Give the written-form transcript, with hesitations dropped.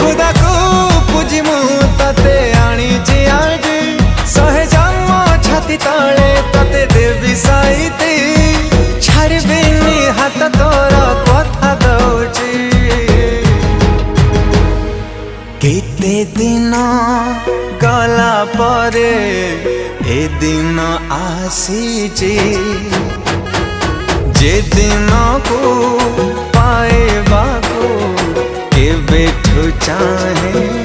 खुदा को पूजी मु तते आनी आज सहे जन्म छाती तले तते देवी साईती छाड़बिनी हाथ तोर कथा दौची केते दिन गला परे ए दिन आसीची जे दिन को पाएबा को केबेठु चाहे।